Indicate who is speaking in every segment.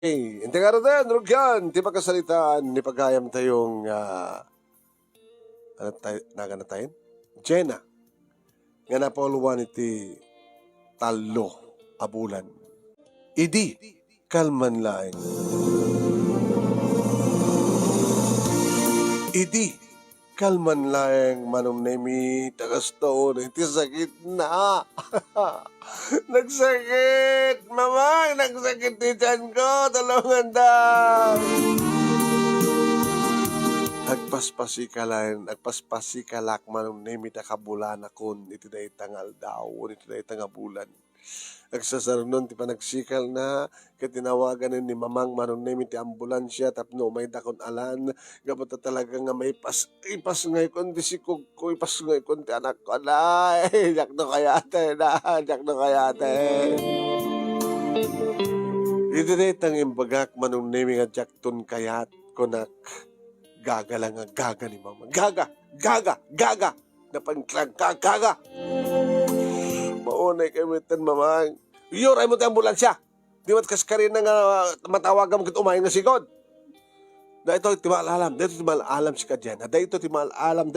Speaker 1: Hindi nga rin, Rugyan, di pagkasalitaan, ni paghayam tayong, ano tayo, naga tayo? Jenna, nga napawalawan iti talo, abulan. Idi, kalman laeng. Idi, kalman laeng manumnemi, tagas taon, iti sakit na. Nagsakit, mama, nagsakit ti tiyan ko, tulungan daw. Agpaspasikalak manumnemi ta kabulan akon, iti day tangal daw, iti day tangabulan. Agsasarunon ti panagsikal na katinawagan ni mamang manunemi ti ambulansya tapno may dakon alan gabata talaga nga may ipas ngay kon ti sikog ko ipas ngay kon ti anak ko na jak no kayate na jak no kayate iti day tang imbagak manunemi nga jak ton kayat konak gaga lang nga gaga ni mama gaga napangklag gaga maunay kami tan mamang. Iyo, ray mo tayo ambulansya. Di ba't kaskarin na nga matawagan mo kit umayin nga sigod. Da ito timalalam. Da ito timalalam si Kadyana. Da ito timalalam.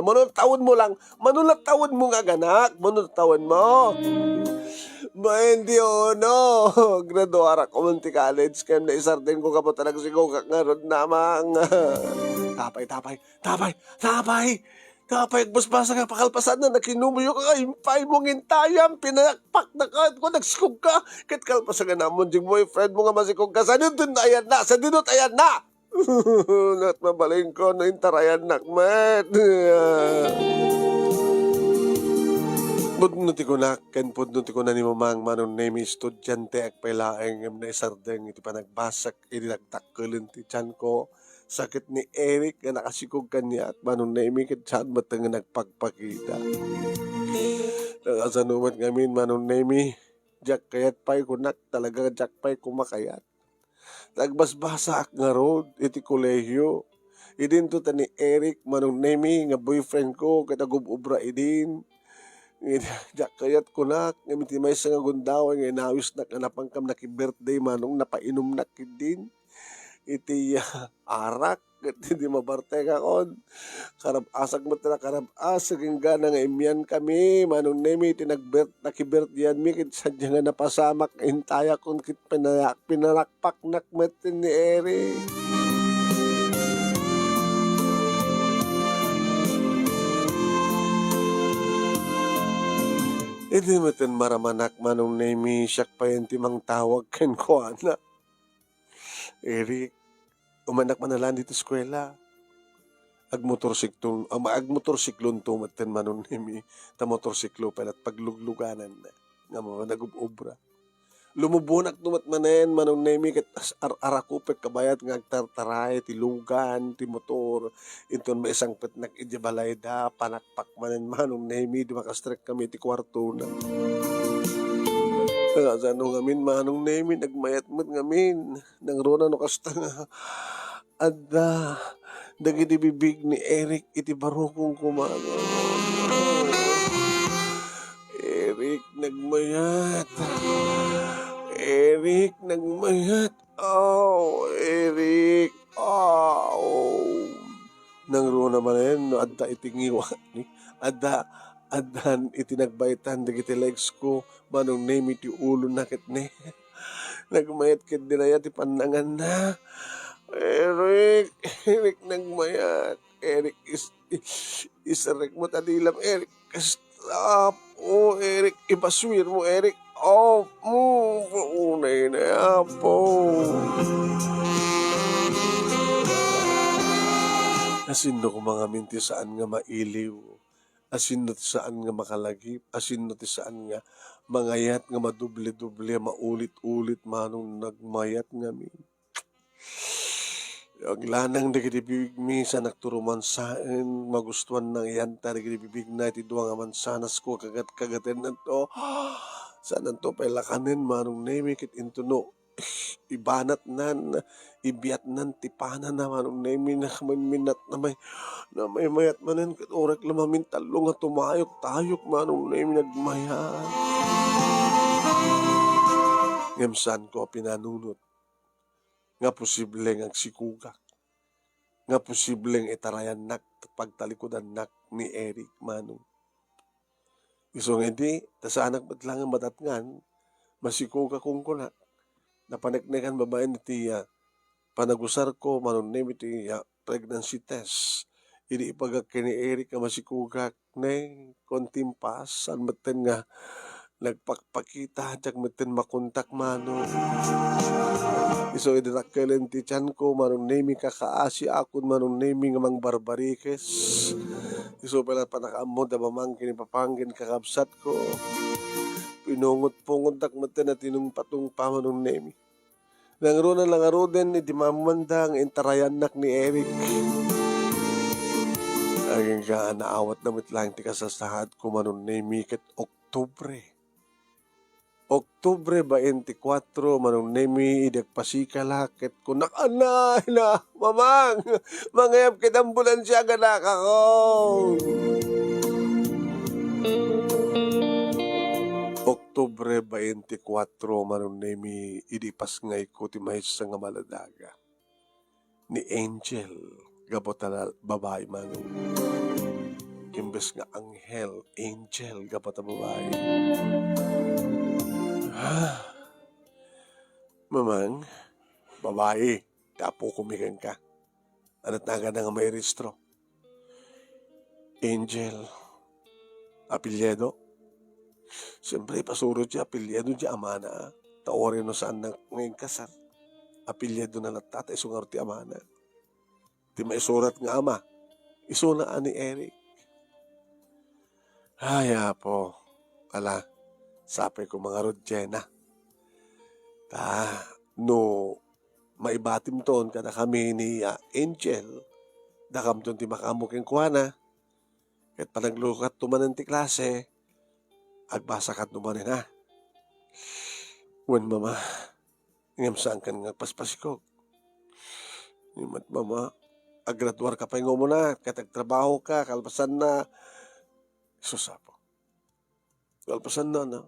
Speaker 1: Manunat tawon mo lang. Manunat tawon mo nga ganak. Manunat tawon mo. Hindi no. Graduara ko munti college. Kaya na isartin ko kapag talagang sigod kakarod namang. Tapay. Kapag basbasa nga pakalpasan na nakinumuyo ka impay mong intayam, pinakpak na ka, kung nagsikog ka, kit kalpasan nga namon, yung boyfriend mo nga masikog ka, sa dinot ayan na! Lahat mabaling ko na intarayan nakmet. Pudnuti ko na ni mamang manon name estudyante ak pailaeng na isardeng iti panagbasak, itinagtakkulin ti tiyan ko. Sakit ni Eric nga nakasikog kanya at manon na imikit saan ba't nga nagpagpakita. Nakasanumat ngamin manon na imi, jak kayat pa'y kunak talaga jak pa'y kumakayat. Nagbasbasa ak nga road, iti kolehiyo. Idin to ta ni Eric manon na imi nga boyfriend ko katagububra idin. Jak kayat kunak, ngamin ti may nga gundaw nga inawis na kanapangkam na ki-birthday manong napainom na kidin. Iti arak hindi mabarte ka kon karab-asag mo tira karab-asag yung gana nga imyan kami manong nemi iti nakibert yan mi kit sadya nga napasamak intaya kon kit pinanakpak nakmet ni Eri. Hindi mo tin maramanak manong nemi siyak pa yan timang tawag ken ko ana. Eric, umanak manalan dito eskwela. Agmotorsiklon to maten manon nimi ta motorsiklo palat paglugluganan na nga mga nagubobra. Lumubunak tumat manen manon nimi ket arakupek kabayat nga agtartaray ti lugan ti motor inton may isang petnak idyabalay da panakpak manen manon nimi di makastrek kami ti kwarto na. Sano ngamin manong nemi nagmayat mo't ngamin nang rona no kasta nga adda dagiti bibig ni Eric iti barukong kumano. Eric nagmayat. Oh, Eric. Oh. Nang rona manen no adda itingiwa ni Addan itinagbaytan dagiti legs ko manong name iti ulo nakit ni. Nagmayat kit dinaya ti panangan na. Eric nagmayat. Eric isarek mo tadilam. Eric stop. Oh, Eric ipaswir mo Eric. Oh, unay na po. Asindo ko mga minti saan nga mailiw. Asin no ti saan nga makalagip, asin no ti saan nga mangayat nga maduble-duble, maulit-ulit manong nagmayat nga mi. Ang lanang dagiti bibig mi sa nagturuman saan, magustuhan ng iyanta dagiti bibig na iti duwa nga mansanas ko kagat-kagatin na to. Saan to pailakanin manong nemikit intuno. Ibanat nan, ibiyat nan, tipanan na manong nemi na minat na may mayat manan kat orek lamamin talo nga tumayok manong nemi nagmayat. Ngemsan ko pinanunot nga posibleng agsikugak, nga posibleng itarayan nak pagtalikodan nak ni Eric manong. Isong hindi, tasanak ba't lang ang matatngan, masikuga kong kuna, napaneknekan babae ni tiya, panagusar ko manunim iti pregnancy test. Ini ipagak ni Eric nga masikugak ne kontimpas, san maten nga nagpakpakita, jak maten makontak mano. Iso idinakailan ti tiyan ko, manunimi kakaasi akon manunimi nga mang barbarikes. Iso pala panakaamod na mamangkin ipapangkin kakabsat ko. Pinungot-pungot tak maten na tinong patong pamanunimi. Nangro na langaro din, iti mamandang intarayan nak ni Eric. Aging ka naawat na mitlang ti kasasahat ko manunimi ket Oktubre. Oktubre 24, manunimi idagpasikalaket ko nakanay na, mamang, mangayap kit ambulansya ganak ako. Oktubre 24, manunimi idipas ngay ko ti mahisa nga maladaga. Ni Angel, gabota babae manong. Imbes nga anghel, angel, gabota babae. Mamang, babae, tapo kumikan ka. Anat na nga may restro. Angel, apelyedo. Siyempre, pasurot siya, apelyedo siya amana. Taorin no saan na ngayon kasar. Apelyedo na natata, isungar ti amana. Di maisurat nga ama. Isunaan ni Eric. Haya po, ala, sapay ko mga Rodjena. No, maibatim ton kada kami ni Angel, dakam ton ti makamuking kuwana, ket panaglukat tumanan ti klase, agbasa kat numanin ha. Wen mama, ngam saan kan nga paspasikog. Nimat mama, agradwar ka pa yung mo na, katagtrabaho ka, kalpasan na, susapo. Kalpasan na.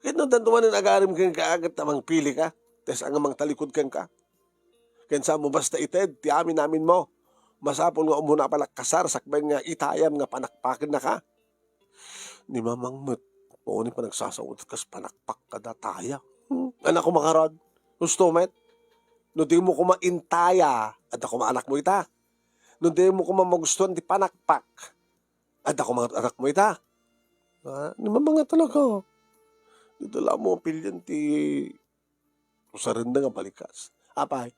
Speaker 1: Kahit no dantumanin agarim kang kaagat namang pili ka, tes ang amang talikod kang ka. Kaya sa mo basta ited, ti amin namin mo. Masapon nga umuna pala kasar, sakbay nga itayam nga panakpakin na ka. Ni mamang mat, pooni pa nagsasagot kas panakpak kada taya. Anak ko makarod, gusto met. No di mo kumaintaya, at ako maanak mo ita. No di mo kumagustuhan ti panakpak, at ako mga anak mo ita. Ni mamang nga talaga. Dito mo ang pilyan ti usarinda nga balikas. Apay,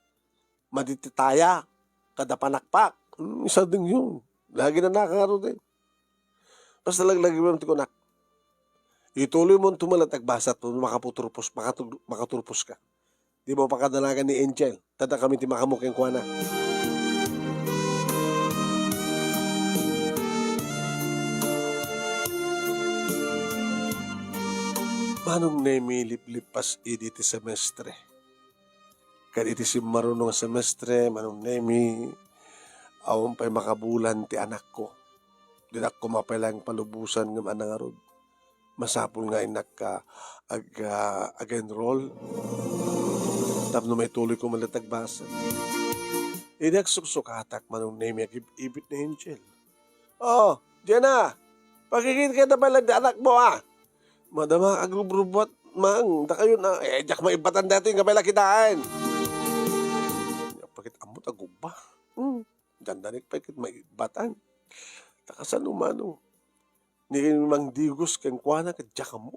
Speaker 1: madititaya, kada panakpak. Isa din yun. Lagi na nakakaro din. Basta lagi mo ti kunak. Ituloy mo tumalagbasa to, makaturpos ka. Di mo pakadalagan ni Angel. Tada kami ti makamuking kuwana. Manong nemi liplipas iti semestre. Kad iti si marunong semestre, manong nemi, awang pa'y makabulan ti anak ko. Dinak ko mapalang palubusan ng anangarod. Masapul nga inak ka ag-enroll. Tapno may tuloy ko malatagbasa. Inak suksukatak manong nemi ag-ibit na Angel. Oh, Jenna, pakikita ka na pala anak mo Madama agrub-rubot mang, da kayo na, jak maibatan dito yung kapila kitaan. Pakit amot agubba. Dandanik pakit maibatan. Takasan umano. Ni mang digos kang kuana kat jak mo.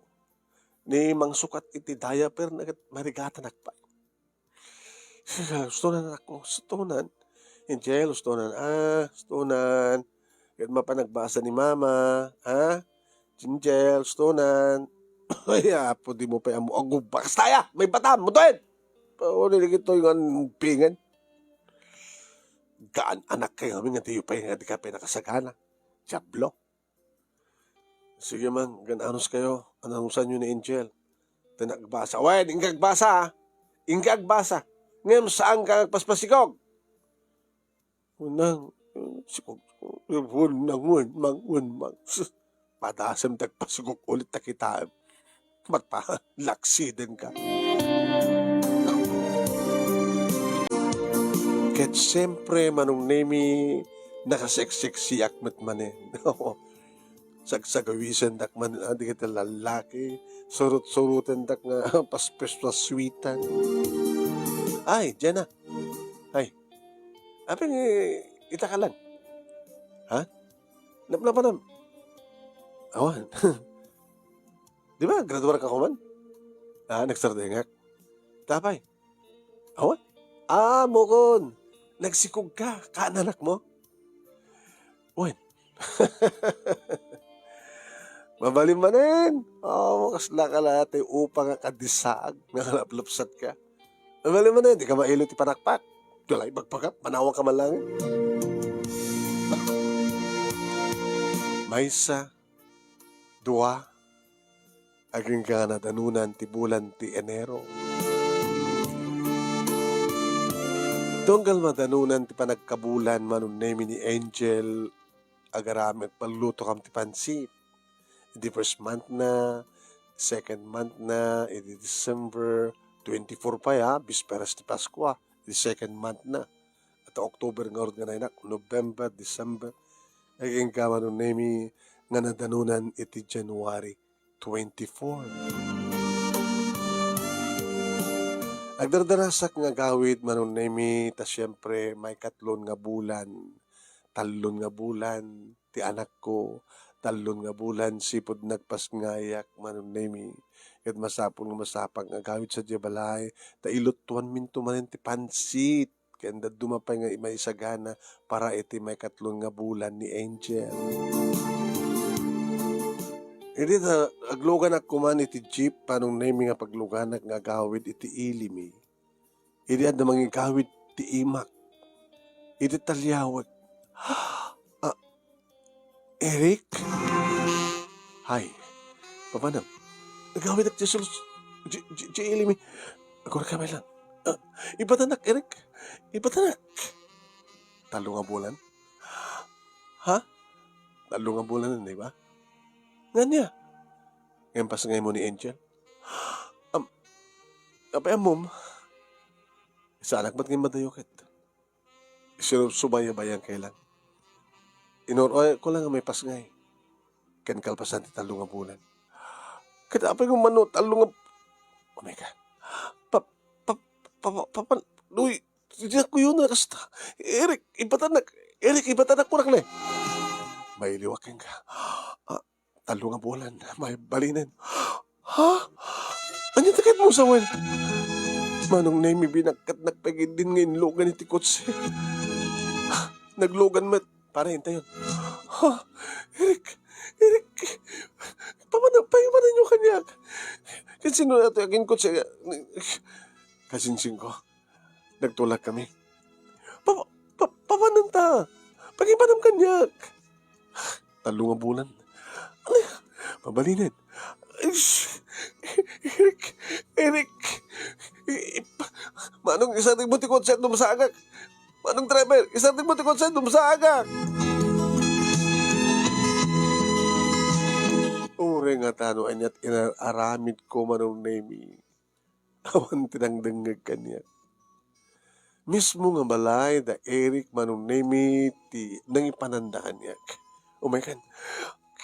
Speaker 1: Ni mang sukat iti diaper na kat marigata nakpa. Gustunan ako, gustunan. Angel, gustunan. Kat mapanagbasa ni mama, Angel, gustunan. Ay, apo, di mo pa yung agubba. Kastaya, may batam, mutuin! Pauli ito yung pingan. Gaan anak kayo kami nga tiyo pa yung di ka pinakasagana. Diablo. Sige man, gananos kayo. Ananusan nyo ni Angel. Tinagbasa. Wen, ingagbasa Ingagbasa. Ngayon, saan ka nagpaspasikog? Unang, sikog. Unang. Padasam tagpasigog ulit na kita. Laksiden ka. Ket siyempre manong nemi nakaseksek siyak met manen. Sagsagawisan dak man di kita lalaki. Surut-surutan dak nga paspes-paswitan. Ay, dyan na. Ay, apeng ita ka lang. Ha? Napanam. Awan. Di ba, graduar ka ko man? Nagsardengak. Tapay. Awan. Mukon. Nagsikog ka. Kaananak mo. Wen. Mabalim manin. Makasla ka lahat upang kadisag. Nakalaplapsat ka. Mabalim manin. Di ka mailot ipanakpak. Walay magpagap. Manawang ka man lang. Maysa. Dua. Aging ka na danunan ti bulan ti Enero. Tunggal madanunan ti panagkabulan manun nemi ni Angel agaramit paluto kam ti pansit. Di first month na, second month na, di December 24 pa ya, bisperas ti Paskwa, di second month na. At October nga rin nga na inak, November, December. Aging ka manun nemi nga nadanunan iti January 24. Agdardarasak nga gawid manon nemi ta siyempre may katlon nga bulan, talon nga bulan ti anak ko, talon nga bulan sipod nagpasngayak manon nemi ket masapon nga masapang nga gawid sa balay ta ilutuan minto manen ti pansit kenda dumapay nga may sagana para iti may katlon nga bulan ni Angel. Hindi ta aglugan ako man iti jeep panong nemi nga pagluganak nga gawid iti ilimi. Hindi at namang gawid ti imak. Iti talyawag. Eric? Hay. Papanam. Nagawid ak Jesus. Di ilimi. Ako na kamay lang. Ibatanak, Eric. Ibatanak. Talo nga bulan? Ha? Talo nga bulan na, di ba? Nga niya. Ngayon pasangay mo ni Angel. Apay mom. Isa anak ba't ngayon madayokit? Subaya-bayang kailan. Inoroy ko lang nga may pasangay. Ken kalpasan ti talo nga bulan. Kada apay kong mano, talo nga... Oh my God. Uy, tidak ko yun na kasta. Eric, ibatanak. Eric, ibatanak mo na may liwaking ka. Talo nga bulan, may balinan. Ha? Ano takit mo sa wan? Manong nemi binagkat nagpagid din ngayon logan iti kotse. Naglogan mat. Para hintayon. Ha? Eric, pampanan nyo kanya. Kasi no nato yakin kotse. Kasinsin ko. Nagtulak kami. Papanan ta. Pagipanam kanyak. Talo nga bulan. Mabalinin. Eric. Manong isating mo ti kotse dumasagak. Manong driver, isating mo ti kotse dumasagak. Ure nga tano anyat inaramid ko manong nemi. Awan tinangdangag kanya. Mismo nga balay da Eric manong nemi ti nangipanandaan niya. Umaykan.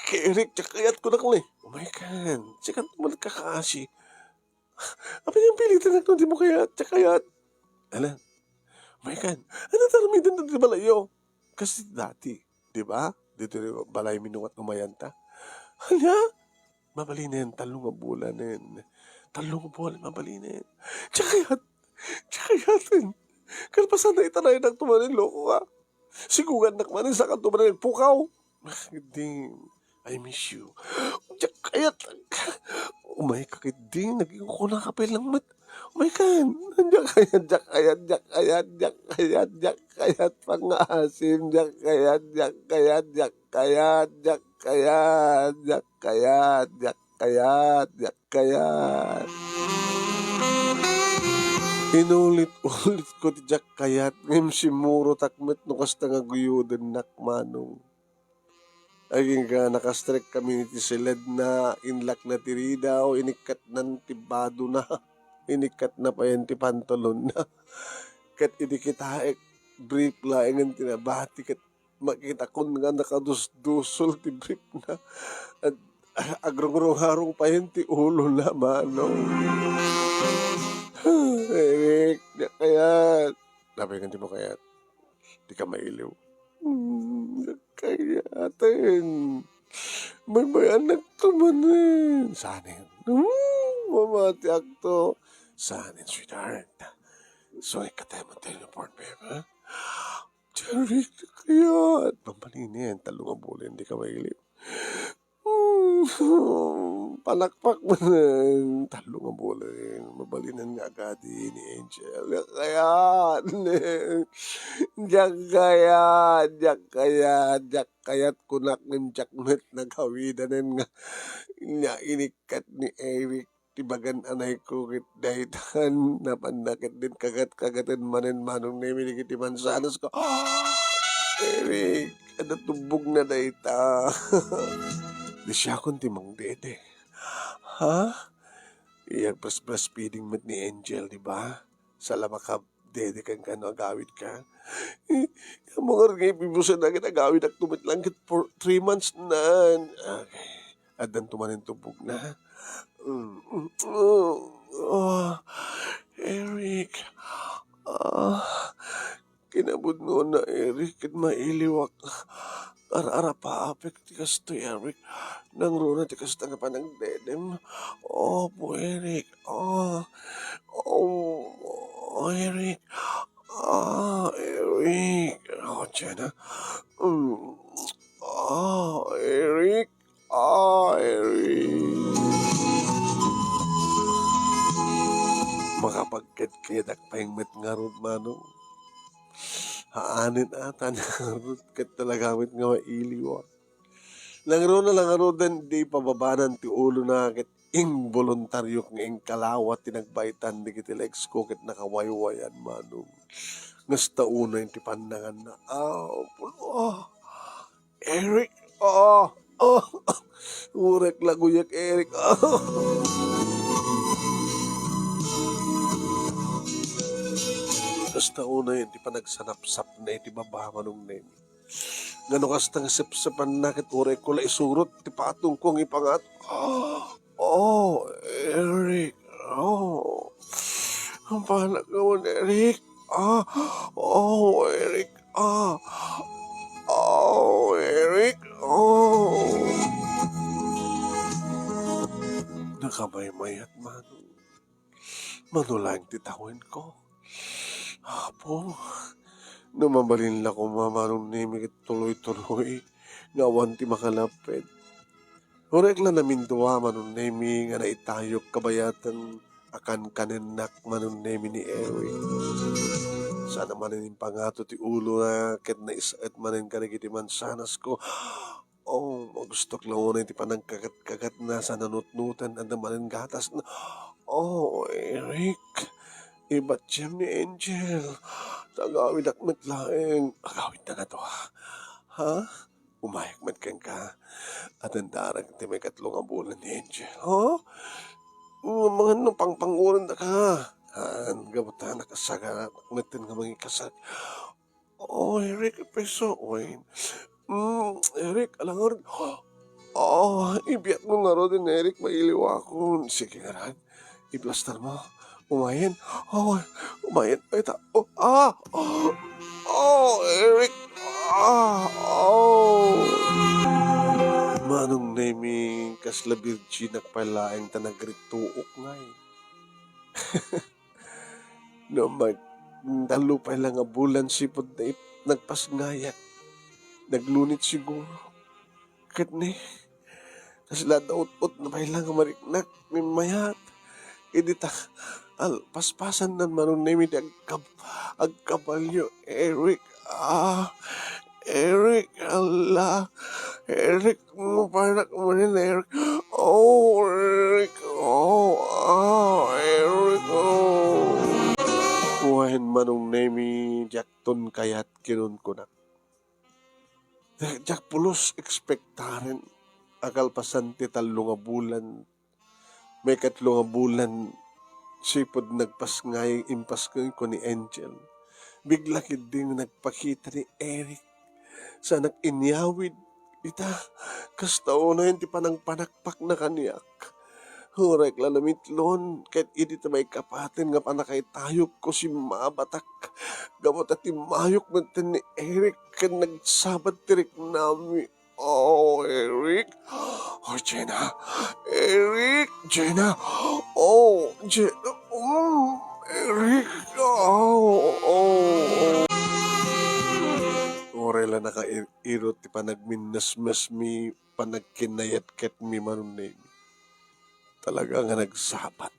Speaker 1: Kay Eric, tsakayat ko na kung Umaykan. Sikat mo nagkakaasi. Apa yung pilitan na di mo kaya tsakayat? Alam. Umaykan. Ano taramidan na di balayo? Kasi dati, di ba? Dito balay minuwat umayanta. Hala? Mabalinin. Talong nga bulanin. Talong nga bulan, mabalinin. Tsakayatin. Kalpasan na itanay ng tumanin loko ka. Sigugan na kamanin sa kantumanin pukaw. Ding, I miss you. Kayat, umay kakit ding, naging ko na kapil lang mat. Umay kan, kayat, pangasim, kayat. Inulit-ulit ko ti kayat, ngayong simuro takmet no kasta nga guyudan nakmanong. Aging ka nakastrek kami ti silid na inlak na tirida o inikat ng tibado na. Inikat na pa yan ti pantalon na. Kat idikitaek. brief laing ang tinabati kat makita ko nga nakadusdusol ti brief na at agrong-harong pa yun ti ulo na manong. Eric, di kaya. Sabi nga di mo kaya, di ka mailiw. Kaya atin. May anak tumanin. Sanin. Mamati akto. Sanin, sweetheart. So, ikatay mo tayo ng porn, babe, ha? Jerry, kaya. At pampalinin, talong ang bulan, di ka mailiw. Palakpak mo na. Talong ang bulan. Mabalinan nga agad ni Angel. Kaya. Diyak kayat kunak ng jakmet na kawidanan nga niya inikat ni Eric tibagan anay ko kit dahitan na pandakit din kagat-kagatan manen manong nemi ni kitiman sanos ko. Eric, ada tubog na dahita. Di siya akong timang dede. Ha? Iyang breastfeeding met ni Angel, di ba? Sa lamakab dede kang kano agawid ka. Yung mga ringipibusan na agawid ak tumit lang for 3 months na. Okay. Adan tumanin tubog na. Eric. Kinabud noon na Eric kat mailiwak. Ara-ara pa apek tikas to Eric. Nang runa tikas nga pa ng dedem. Po Eric. Eric. Eric. Diyan na. Eric. Eric. Makapagkad-kadak pa yung matngarod manong. Haanin ata na kat talagamit nga mailiwa. Langro na langro dan di pababanan ti ulo na kat ing voluntaryo ng ing kalawat tinagbaitan di kiti legs ko kat nakawaywayan manong. Ngasta una yung ti pandangan na Eric urek laguyak Eric Basta una yun, di pa nagsanap-sap na iti babama nung nemi. Ngano kastang sip-sipan na kit ure ko la isurot, ti patong kong ipangat. Eric. Ang panak naman, Eric. Eric. Eric. Nakamay-mayat man. Manulang titawin ko. Apo, namabalin la ko mamanong nimi kit tuloy-tuloy, ngawan ti makalapit. Orek lang namin duwa manong nimi nga naitayok kabayatan akan kanenak manong nimi ni Eric. Sana manin pangato ti ulo na ket na isaet manin kanagiti mansanas ko. Magustok lang una ti panagkagat-kagat na sa nanutnutan at manin gatas na. Eric. Iba't siyam ni Angel. Tagawid akmet laeng. Agawid na nga to ha? Umayak mat kang ka. At ang darag ti may katlong abulan ni Angel. Mga nung pangpanguran na ka. Gabutan na kasaga. Akmetin nga mga kasag. Eric, peso. Eric, alangar. Ibiyak mo nga ro din, Eric. Mailiwa ako. Sige nga ran. Iplastar mo. Umayan. Umayan. Eric. Manong nemi kasla virgin nakpalaeng tanagrituok ngay. No, talo pa lang nga bulan sipod na nagpasngayak. Naglunit siguro. Kat ni. Kasla daot-ot na pa lang nga mariknak. May mayat. Idita. Paspasan nan manon nemi di agkabalyo. Eric. Eric. Eric. Mapanak mo rin, Eric. Eric. Eric. Kuhain manong nemi jakton kayat kinun ko na. Jak pulos ekspektaren. Akal pasan ti talo nga bulan. May katlo nga bulan sipod nagpas ngay impas ko ni Angel. Bigla kiding nagpakita ni Eric sa nag-inyawid ita. Kastao na yun ti panang panakpak na kaniyak. Hurek lalamitlon, kahit hindi ta may kapatin nga panakay tayok ko si mabatak. Gamot at timayok man ni Eric kan nagsabat tirik nami. Oh, Eric. Oh, Jenna. Eric. Jenna. Oh, Jenna. Eric. Oh. Orela nakairot ti panagminasmas mi panagkinayat ket mi manunay. Talaga nga nagsabat.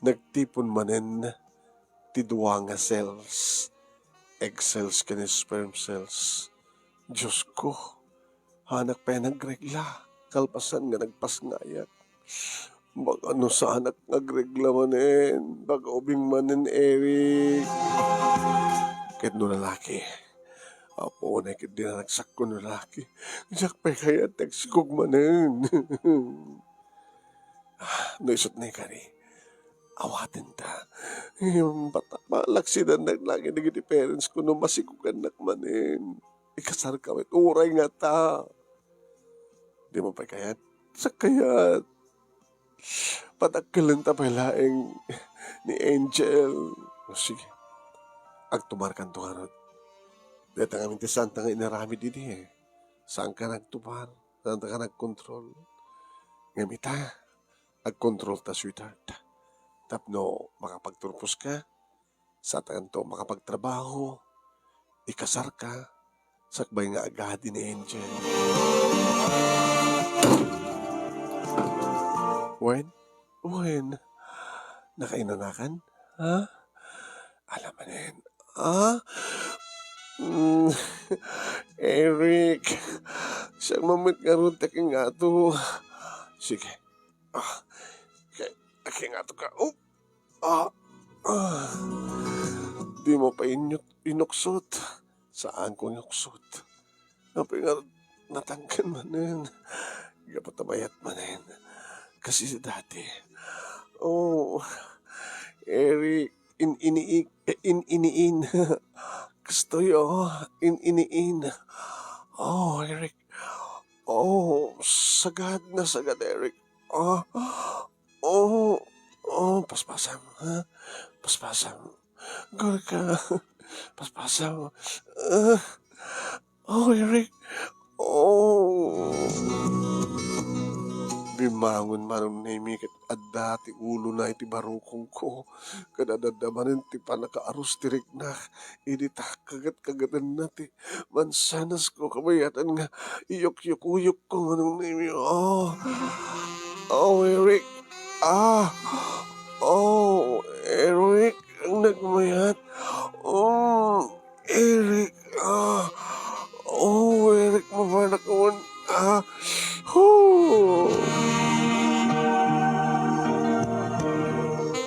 Speaker 1: Nagtipon manen ti duwa nga cells. Egg cells kani sperm cells. Diyos ko, hanak pa nagregla. Kalpasan nga nagpasngayat. Baka ano sa anak nagregla manen. Baka ubing manen, Eric. Kahit no lalaki. Apo na kahit di na nagsakko no lalaki. Diyak pa kaya teksikog manen. No isot na kani. Awatin ta. Yung bata pa, laksidan naglagi na gini parents ko no masikukan nakmanin. Ikasar ka, uray nga ta. Di mo pa kayat? Sa kayat. Patagkalan ta palaing ni Angel. O sige, agtubar kan tuharot. Dito nga minti saan nga inarami didi eh. Saan ka nagtubar? Saan ka nagkontrol? Ngamita, ag-control ta sweetheart. Tapno makapagturpos ka, sa tanto makapagtrabaho, ikasar ka, sakbay nga agad ni Angel. When? Nakainanakan? Ha? Alam mo na yan. Eric, siyang mamit nga ron, taking nga to. Sige. Taking nga to ka. Di mo pa inuksot. Saan ko inuksot? Napay nga natangkan manin. Gapatabayat manin. Kasi si dati. Oh, Eric, iniin. Gusto yo, iniin. Oh, Eric. Oh, sagad na sagad, Eric. Paspasam, ha? Paspasam. Gol ka. Paspasam. Eric. Bimangon manong nami ket adda ti ulo na iti barukong ko. Kadadadamanin ti panakaarus tirik na. Idi ta kagat-kagatan na ti mansanas ko kabayatan nga iyok-yuk-uyok ko manong nami. Eric. Eric, ang nagmayat. Eric. Eric, mabanak naman.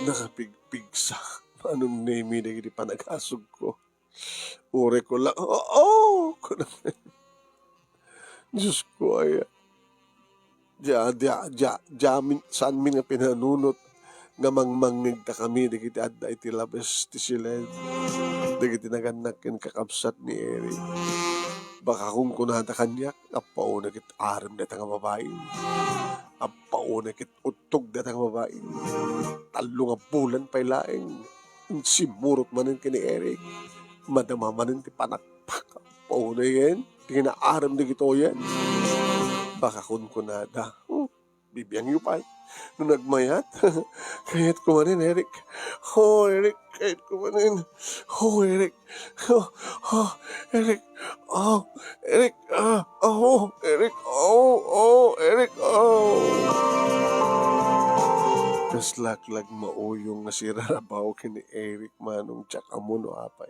Speaker 1: Nakapigpigsa. Anong name na hindi pa nag-asog ko. Ure ko lang. Diyos ko ay. Saan mi nga pinanunot. Nga mangmangnig ta kami. Di kiti adda iti labas ti silen. Di kiti naganak kin kakabsat ni Eric. Baka kung kunata kanyak, apaw na kit aram na nga babae. Apaw na kit utog na nga babae. Talo nga bulan pa'y laing. Simurot manin kini Eric. Madama manin ti panakpak. Apaw na yan. Tingin na aram na kito yan. Baka kung kunata. Bibiyang yu pa'y. Nung nagmayat, kayat ko manin, Eric. Eric, kayat ko manin. Eric. Eric. Eric. Eric. Eric. Kaslaklag mauyong nga si Rarabaw kini Eric manong tsaka mo no apay.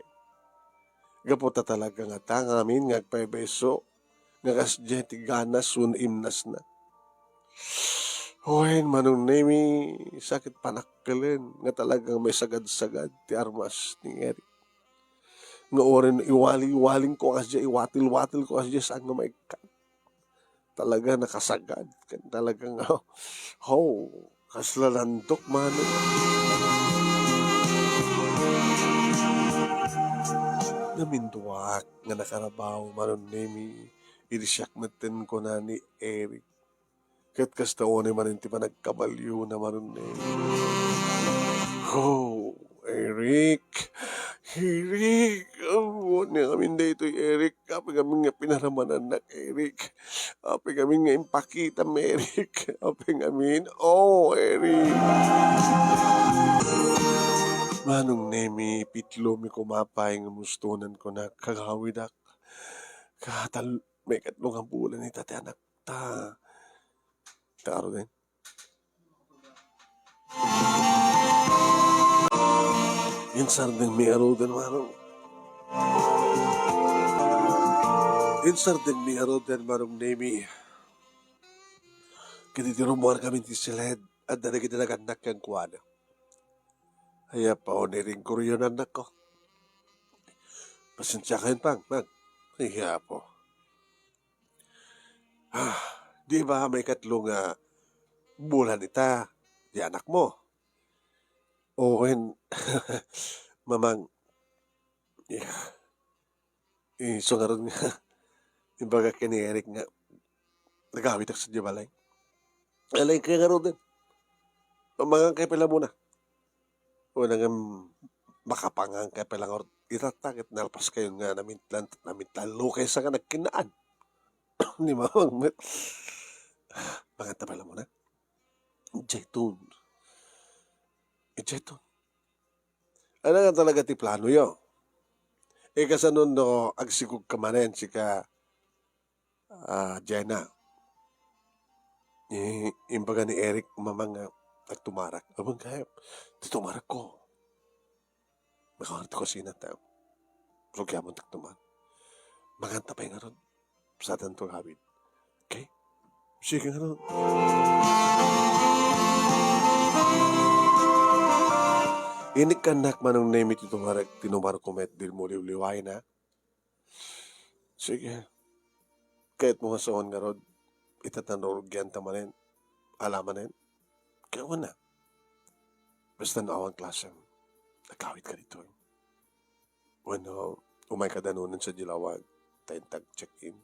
Speaker 1: Gaputa talaga nga tangamin ngagpaybeso. Nga kasjeti ganas sun imnas na. Manong nemi sakit panakkelin nga talagang may sagad-sagad ti armas ni Eric. Nga oren iwaling ko kasya, iwatil-watil ko kasya saan nga may talaga nakasagad. Talagang kaslalandok manong. Naminduak nga nakarabaw manon nemi irisyak natin ko na ni Eric. Kat kastaon man inti pa nagkabalyo na manon nemi. Oh, Eric. Eric. Oh, niya kami dito, Eric. Api kami nga pinaramanan na, Eric. Api kami nga impakita, Eric. Api kami, oh, Eric. Manong nemi, pitlo mi kumapay nga mustunan ko na kagawidak. May katlong ang bulan ni tate anak ta. Taro din. Insardeng mi arodan marong. Insardeng mi arodan marong nemi. Kinitirumuan kami ti siled at dala kita naganak kang kuwana. Haya pa o niring kuryon anak ko. Pasensya kayo pang, man. Hiya po. Di ba may katlong bulan ita, di anak mo? O mamang, sungaron nga, imbaga kini Eric nga, nagawit ako sa Jabalay. Alay kaya nga rin din. Mamangang kaya pala muna. O nang makapangang kaya pala nga itatakit nalpas kayo nga namintlan lukay sa nga nagkinaan. Di ba? Mga tapala mo na. Jaytun. Jaytun. Ano nga talaga ti plano yo? Kasanon no, agsigug ka manen si ka Jenna. Imbaga ni Eric mamang nagtumarak. Abang kaya, tumarak ko. Makawarto ko sinataw. Rugya mo nagtumarak. Maganta pa yung aron. Sa tanto habit. Okay? Sige nga ron. Inik kanak manong name iti tinumar kumet dil mo liwliway na. Sige. Kahit mo soon nga rod, itatanong gyan tamanin, alamanin. Kaya na. Basta naawang klase. Nagkawit ka dito. Bueno, umay ka danunan sa Dilawag. Tayong check-in.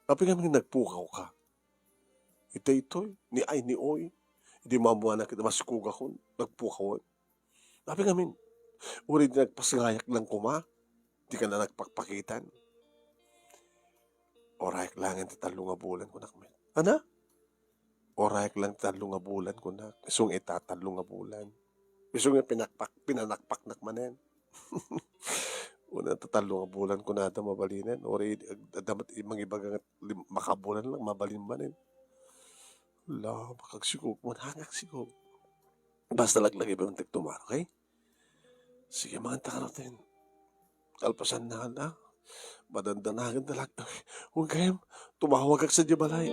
Speaker 1: Tapi kami nagpukaw ka. Ito, ni ay ni oy. Hindi mamuha na kita maskuga ko. Nagpukaw. Tapi kami, uri din nagpasgayak lang kuma. Di ka na nagpakpakitan. Orayak lang ang tatalo nga bulan ko na kami. Ano? Orayak lang tatalo nga bulan ko na. Isong itatalo nga bulan. Isong pinanakpak nakmanen. Una tatalo nga bulan ko na ito mabalinan. Ori, dapat mangibagang makabulan lang, mabalin manin. Wala, makagsigog. Manhangak sigog. Basta laglag iba yung tigtumar, okay? Sige, mga takarotin. Kalpasan na na. Madandanagan na lang. Huwag kayong tumawag kag sa Jabalay.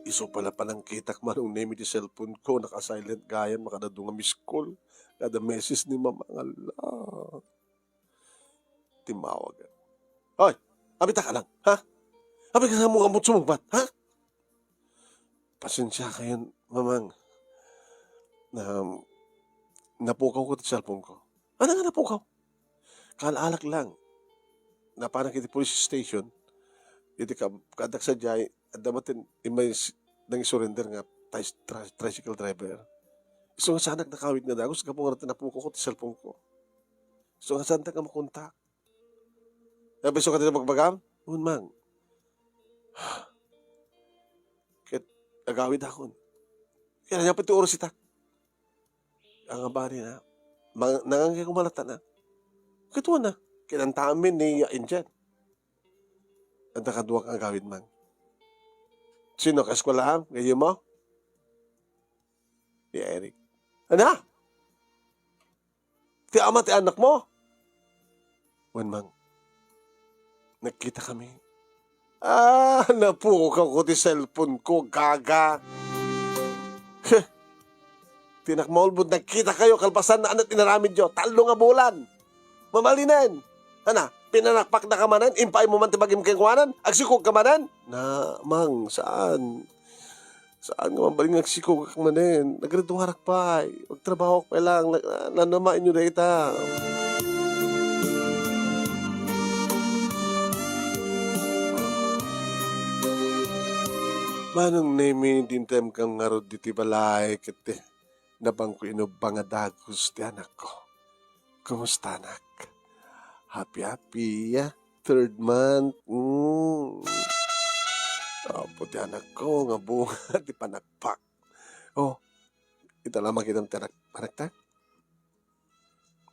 Speaker 1: Iso pala palang kitak manong name di cellphone ko. Naka-silent gayan, makadado nga miss call. Kada message ni Mama Allah. Timawag. Hoy, abita ka lang, ha? Abita ka sa mga amot sumugbat, ha? Pasensya kayo, Mamang. Napukaw ko sa cellphone ko. Ano nga napukaw? Kalaalak lang. Na parang kiti police station, iti kadak sa jay, at dapat may nang surrender nga tricycle driver. So nga sana nakawit nga dagos, kapag nga napukaw ko ti cellphone ko. So nga sana ka makontak. Sabi so ka din magbagam? Mang. Kaya agawid ako. Kaya niya pati oras ita. Ang abari na. Nangangay kumalata na. Katuwa na. Kinantamin ni Indian. Ang nakaduwag ang agawid man. Sino ka eskwalahan? Ngayon mo? Si Eric. Ano? Ti ama ti anak mo? Mang. Nagkita kami. Napukaw ko ti cellphone ko, gaga. Tinakmaulbod, nagkita kayo, kalpasan na anat inaramid yo, talo nga bulan. Mamalinan. Ana, pinanakpak na kamanan, impay mo man tibagim kengwanan, agsikog kamanan. Na, mang, saan? Saan nga mabaling nagsikog kak manen? Nagreduharak pa. Magtrabaho pa lang. Nanamain nyo na ita. Manong nemi din tem kang ngarod diti balay kete. Nabang ko inubang nga dagos ti anak ko. Kumusta anak? Happy ya? Third month. Apo ti anak ko nga bunga ti panakpak. Oh, ita lamang kitang tanak anak ta?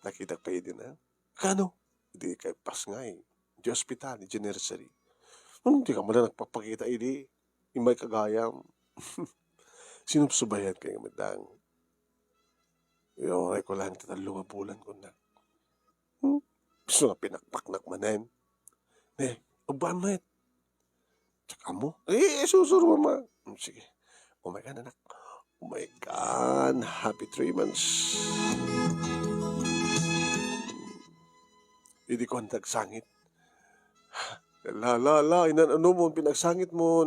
Speaker 1: Nakita pa din ha? Kano? Hindi kay pas nga eh. Di ospital, di nursery. Hindi ka mo na nagpapakita ini. Imay kagayam. Sinubsubayan kayo madang. Yung ko lang kita bulan ko na. Gusto nga pinakpaknak manen. Uban mo tsaka mo? Susuro mama. Sige. Oh my God, anak. Oh my God. Happy 3 months. Hindi ko ang tagsangit. Ano mo, pinagsangit mo.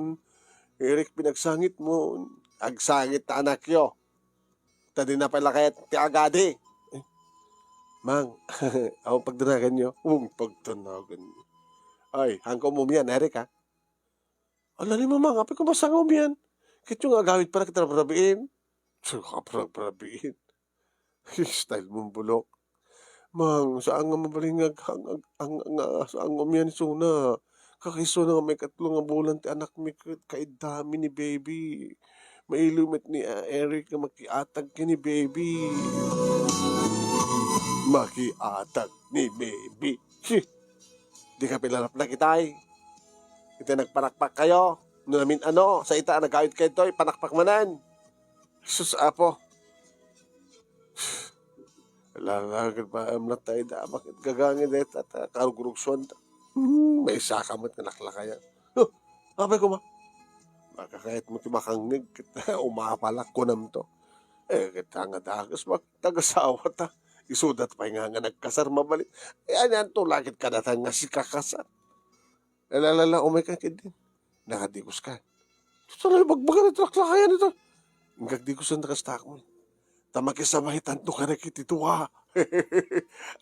Speaker 1: Eric, pinagsangit mo. Agsangit ta anak yo. Tadi na pala kaya ti agadi. Mang, ako pagdanagan nyo. Pagdanagan nyo. Ay, hangko mo miyan, Eric ha? Ala ni mamang, api ko masangaw miyan. Kit yung agawit para kita prabiin. So, prabiin. Style mong bulok. Mang, saan nga mabalingag saan nga miyan suna. Kakiso na nga may katlong nga bulan ti anak mi kaidami ni baby. Mailumit ni Eric na makiatag ki ni baby. Makiatag ni baby. Di ka pilarap na kitay. Ito nagpanakpak kayo. Namin sa ita nagawit kayo ito, panakpak manan. Sus, apo. Lalagad pa amlat tayo da. Bakit gagangin na ito at karugurugsuan. May sakamat na naklakaya. Abay ko ba? Baka kahit mo timakangnig, kita umapalak ko nam to. Kita nga dagas, tagasawa ta. Isudat pa nga nagkasar mabalik. Yan to, lagit ka na nga si kakasar. Lalala, umay ka din. Nakadigos ka. Tutalay, bagbaga na traklakayan ito. Nagdigos ang nakastak mo. Tamakisabay tanto ka na kitito ha.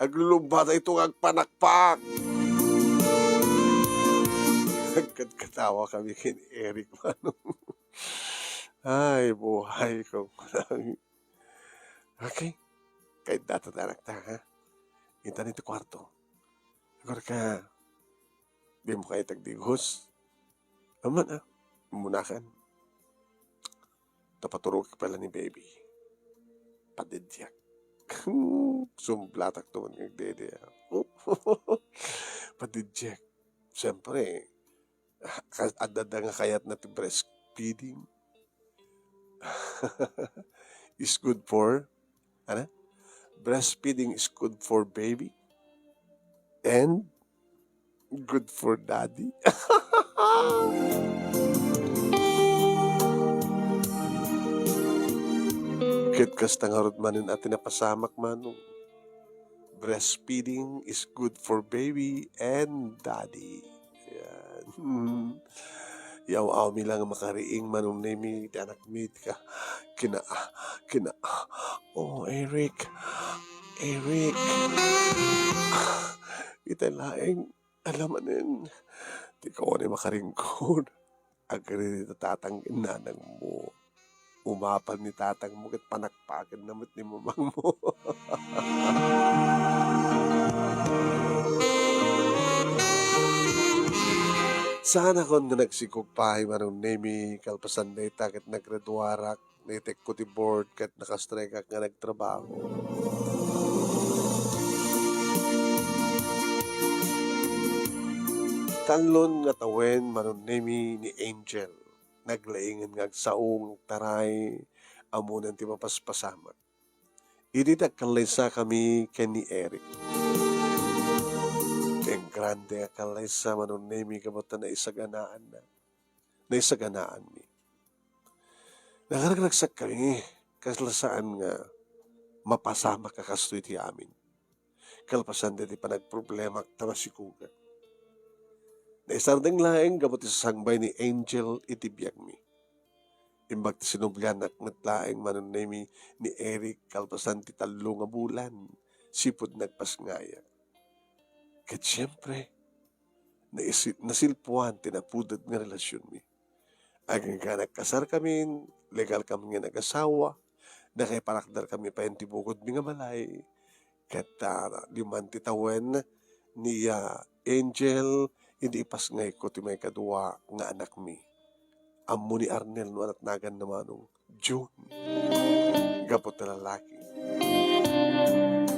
Speaker 1: Aglulumba na ito ang panakpak. Nagkatawa kami kay Eric Manong. Ay, buhay ko. Okay. Kahit data anak ta, ha? Inta nito kwarto. Agora ka, di mo kayo tagdigos. Aman, ha? Munakan. Tapaturok pala ni baby. Padidyak. Sumblatak to man ng dede. Padidyak. Siyempre, adada nga kayat na ti breastfeeding. Is good for, ano? Breastfeeding is good for baby. And good for daddy. Kit kasta nga rod manin atin napasamak manong. Breastfeeding is good for baby and daddy. Yan. Yaw mi lang makariing manong nemi ti anak mi ka. Kina. Oh, Eric. Italaing alamanin. Di ko ni makaringkod. Agri tatanggin nanang mo. Umapan ni tatang mo kat panakpakan namat ni mamang mo. Sana kon nga nagsikog pahay manong nemi kalpasan na itakit nagredwarak na itek ko ti board kat nakastrike nga nagtrabaho. Tanlon nga tawen manon nemi ni Angel. Naglaingan nga saong taray amunan ti mapaspasamat. Idi nagkalaysa kami ken ni Eric. Ang grande akalaysa manon nemi kamutan na isaganaan na. Naisaganaan mi. Nakaragsak kami kaslasaan nga mapasama ka kastoy ti amin. Kalpasan di pa nagproblema tamasikugan. Naisardeng laeng gamot sa sangbay ni Angel itibiyag mi. Imbag ti sinubyanak naglaeng manunemi ni Eric kalpasan ti tallo nga bulan. Sipod nagpasngaya. Ket siyempre, nasilpuan ti napudad nga relasyon mi. Aging ka nagkasar kami, legal kami nga nag-asawa, nakaiparakdar kami pa ti bukod mi nga balay. Ket liman ti tawen ni Angel, hindi ipasngay ko ti may kadua nga anak mi. Ammo ni Arnel no anak nagan namanong June. Gapot na lalaki.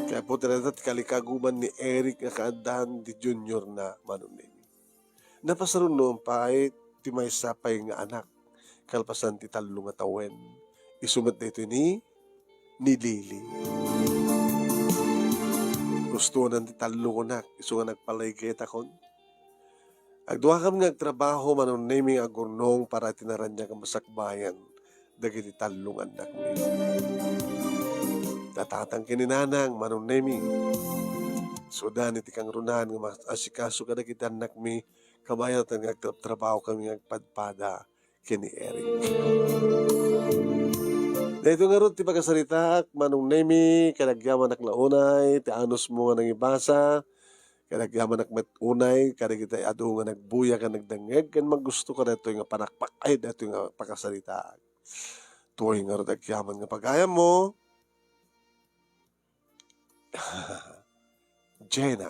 Speaker 1: Kaya po talaga kalikaguman ni Eric nga kaandahan di junior na manunemi. Napasaron noon pa ay ti may sapay nga anak. Kalpasan ti talo nga tawen. Isumat na ito ni Lily. Gusto na ti talo ko na. Isu nga nagpalaygeta kon. Agduha kami nga agtrabaho manunemi nga gurnong para tinaran niya ka masakbayan. Dagiti talong anak mi. Tatatang kininanang manunemi. Sudan iti kang runan nga asikaso ka na kita anak mi. Kabayan at nagtrabaho kami nagpadpada kini Eric. Dito nga ron ti pagkasarita manunemi kadagyaman ak launay ti anos mo nga nang ibasa. Kadagyaman ak matunay kada kita adu nga nagbuya ka nagdangeg kan maggusto ka dito nga panakpak ay dito nga pagkasarita. Tuwing nga ron agyaman nga pagayam mo. Jenna.